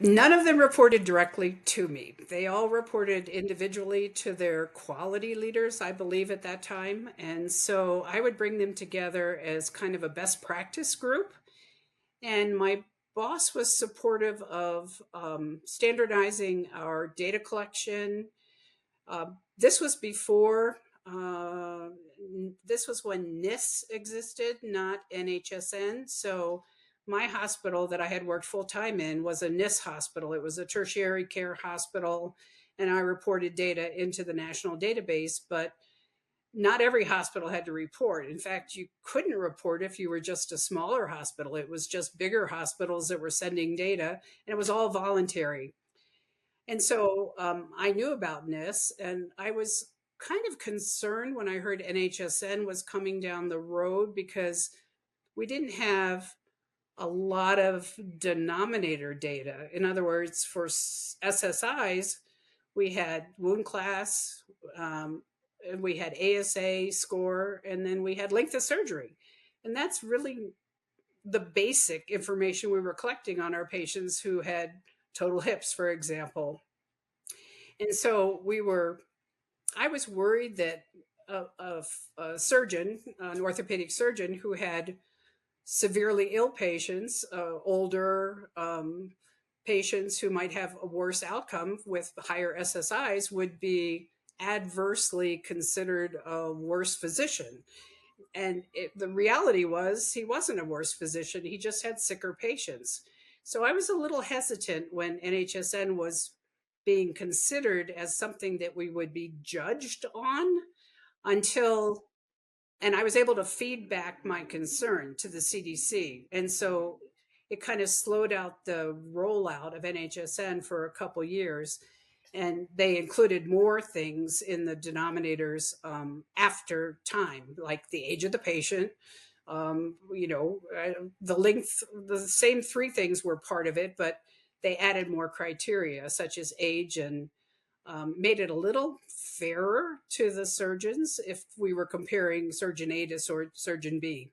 None of them reported directly to me. They all reported individually to their quality leaders, I believe, at that time. And so I would bring them together as kind of a best practice group. And my boss was supportive of standardizing our data collection. This was before, this was when NIS existed, not NHSN. So my hospital that I had worked full time in was a NIS hospital. It was a tertiary care hospital, and I reported data into the national database, but not every hospital had to report. In fact, you couldn't report if you were just a smaller hospital. It was just bigger hospitals that were sending data, and it was all voluntary. And so I knew about NIS, and I was kind of concerned when I heard NHSN was coming down the road because we didn't have a lot of denominator data. In other words, for SSIs, we had wound class, and we had ASA score, and then we had length of surgery. And that's really the basic information we were collecting on our patients who had total hips, for example. And so I was worried that a surgeon, an orthopedic surgeon who had severely ill patients, older patients who might have a worse outcome with higher SSIs, would be adversely considered a worse physician. And the reality was he wasn't a worse physician. He just had sicker patients. So I was a little hesitant when NHSN was being considered as something that we would be judged on until, and I was able to feed back my concern to the CDC. And so it kind of slowed out the rollout of NHSN for a couple years. And they included more things in the denominators after time, like the age of the patient, the length, the same three things were part of it, but they added more criteria such as age and made it a little fairer to the surgeons if we were comparing surgeon A to surgeon B.